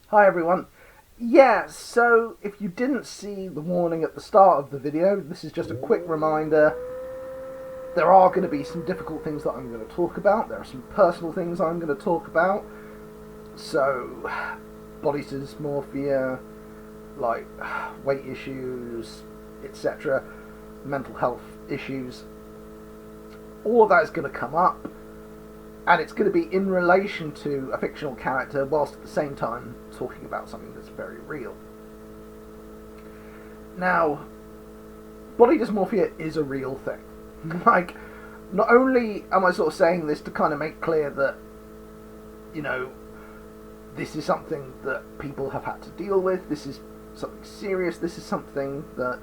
Hi everyone. Yeah, so if you didn't see the warning at the start of the video, this is just a quick reminder. There are going to be some difficult things that I'm going to talk about. There are some personal things I'm going to talk about. So, body dysmorphia, like weight issues, etc., mental health issues. All of that is going to come up. And it's going to be in relation to a fictional character, whilst at the same time talking about something that's very real. Now, body dysmorphia is a real thing. Like, not only am I sort of saying this to kind of make clear that, you know, this is something that people have had to deal with, this is something serious, this is something that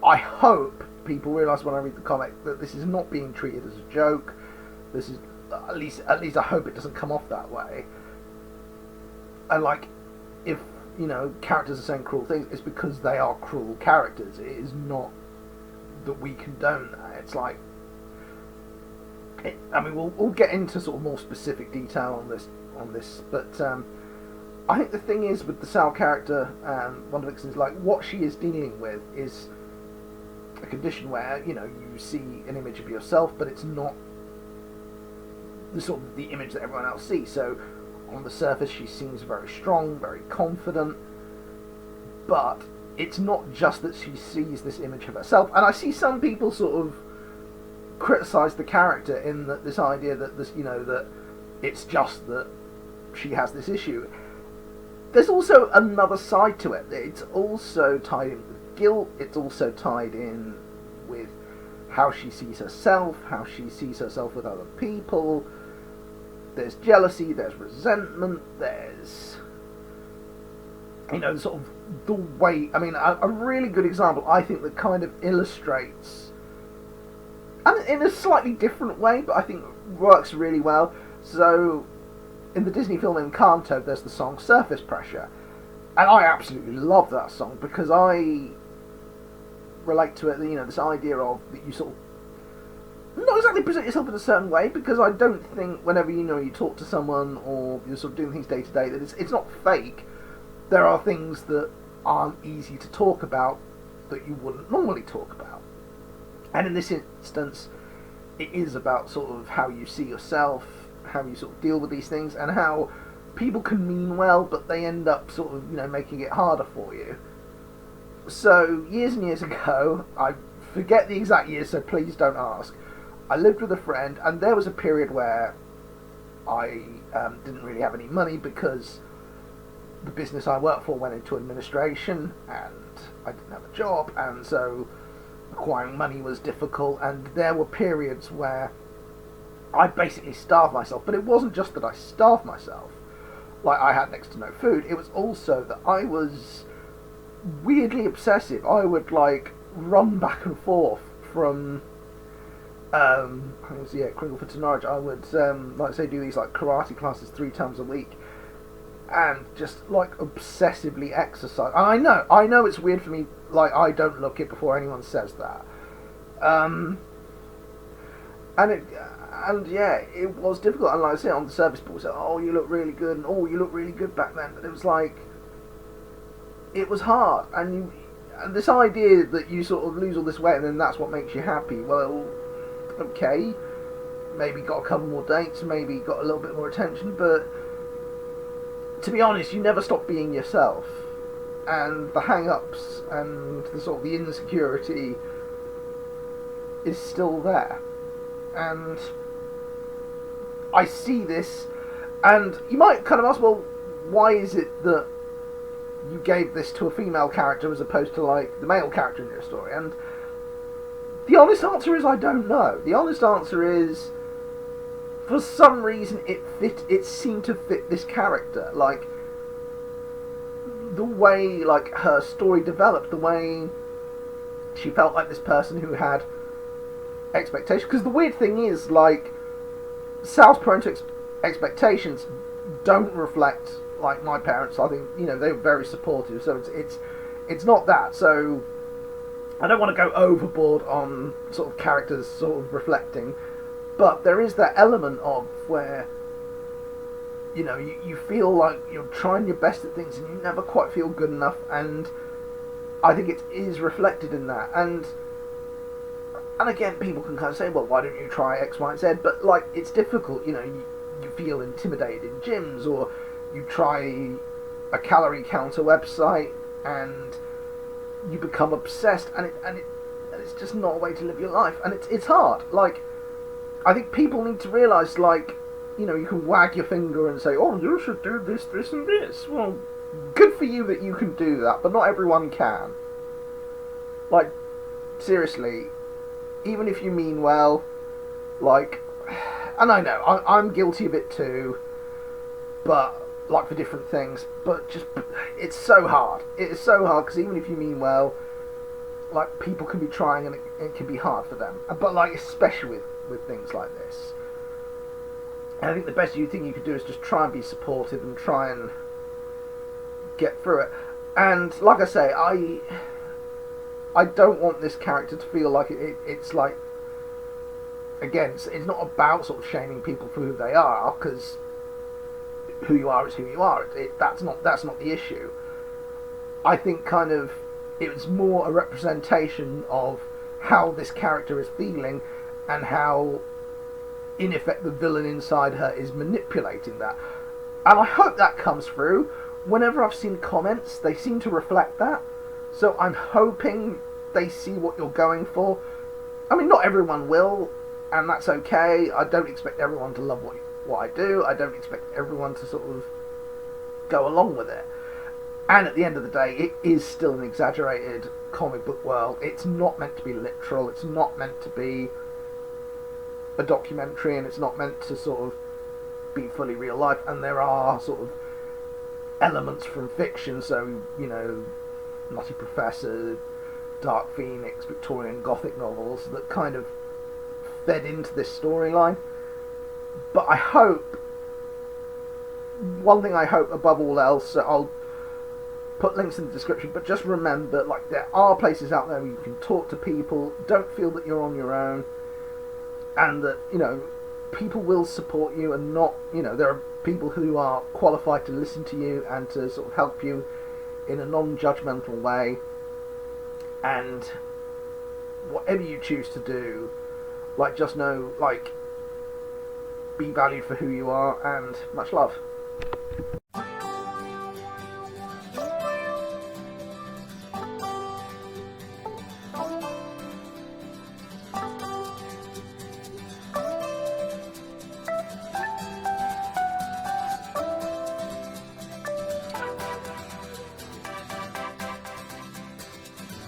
I hope people realise when I read the comic that this is not being treated as a joke. This is at least I hope it doesn't come off that way. And like, if you know characters are saying cruel things, it's because they are cruel characters. It is not that we condone that. It's like, I mean, we'll get into sort of more specific detail on this, but I think the thing is with the Sal character, Wondervixen, is like what she is dealing with is a condition where, you know, you see an image of yourself, but it's not the sort of the image that everyone else sees. So on the surface she seems very strong, very confident, but it's not just that she sees this image of herself. And I see some people sort of criticise the character in that this idea that this, you know, that it's just that she has this issue. There's also another side to it. It's also tied in with guilt. It's also tied in with how she sees herself, how she sees herself with other people. There's jealousy, there's resentment, there's, you know, sort of the way, I mean, a really good example, I think, that kind of illustrates, and in a slightly different way, but I think works really well. So, in the Disney film Encanto, there's the song Surface Pressure. And I absolutely love that song because I relate to it, you know, this idea of that you sort of not exactly present yourself in a certain way, because I don't think whenever, you know, you talk to someone or you're sort of doing things day to day that it's not fake. There are things that aren't easy to talk about that you wouldn't normally talk about. And in this instance, it is about sort of how you see yourself, how you sort of deal with these things, and how people can mean well, but they end up sort of, you know, making it harder for you. So, years and years ago, I forget the exact year, so please don't ask, I lived with a friend, and there was a period where I didn't really have any money because the business I worked for went into administration, and I didn't have a job, and so acquiring money was difficult, and there were periods where I basically starved myself. But it wasn't just that I starved myself, like I had next to no food, it was also that I was weirdly obsessive. I would like run back and forth from Cringleford to Norwich. I would like say do these like karate classes 3 times a week and just like obsessively exercise. And I know it's weird for me, like I don't look it before anyone says that. And it was difficult. And like I say, on the surface, people say, "Oh, you look really good," and "Oh, you look really good back then." But it was like, it was hard. And this idea that you sort of lose all this weight and then that's what makes you happy. Well, okay, maybe got a couple more dates, maybe got a little bit more attention, but to be honest, you never stop being yourself. And the hang-ups and the sort of the insecurity is still there. And I see this, and you might kind of ask, well, why is it that you gave this to a female character as opposed to like the male character in your story? And the honest answer is I don't know. The honest answer is, for some reason it seemed to fit this character. Like the way like her story developed, the way she felt like this person who had expectations. Because the weird thing is, like, Sal's parental expectations don't reflect like my parents. I think, you know, they were very supportive, so it's not that. So I don't want to go overboard on sort of characters sort of reflecting, but there is that element of where you know, you feel like you're trying your best at things and you never quite feel good enough, and I think it is reflected in that. And again, people can kind of say, well, why don't you try X, Y, and Z? But like, it's difficult, you know. You feel intimidated in gyms, or you try a calorie counter website and you become obsessed, and it's just not a way to live your life, and it's hard. Like, I think people need to realise, like, you know, you can wag your finger and say, oh, you should do this, this, and this. Well, good for you that you can do that, but not everyone can. Like, seriously, even if you mean well, like, and I know, I'm guilty of it too, but, like, for different things, but just, it's so hard. It's so hard, because even if you mean well, like, people can be trying, and it can be hard for them. But, like, especially with things like this. And I think the best thing you could do is just try and be supportive and try and get through it. And, like I say, I don't want this character to feel like it's like, again, it's not about sort of shaming people for who they are, because who you are is who you are. That's not the issue. I think kind of it was more a representation of how this character is feeling, and how, in effect, the villain inside her is manipulating that. And I hope that comes through. Whenever I've seen comments, they seem to reflect that. So I'm hoping they see what you're going for. I mean, not everyone will, and that's okay. I don't expect everyone to love what I do. I don't expect everyone to sort of go along with it. And at the end of the day, it is still an exaggerated comic book world. It's not meant to be literal. It's not meant to be a documentary, and it's not meant to sort of be fully real life. And there are sort of elements from fiction, so, you know, Nutty Professor, Dark Phoenix, Victorian Gothic novels that kind of fed into this storyline. But I hope, one thing I hope above all else, I'll put links in the description, but just remember, like, there are places out there where you can talk to people. Don't feel that you're on your own, and that, you know, people will support you, and not, you know, there are people who are qualified to listen to you and to sort of help you in a non-judgmental way. And whatever you choose to do, like, just know, like, be valued for who you are, and much love.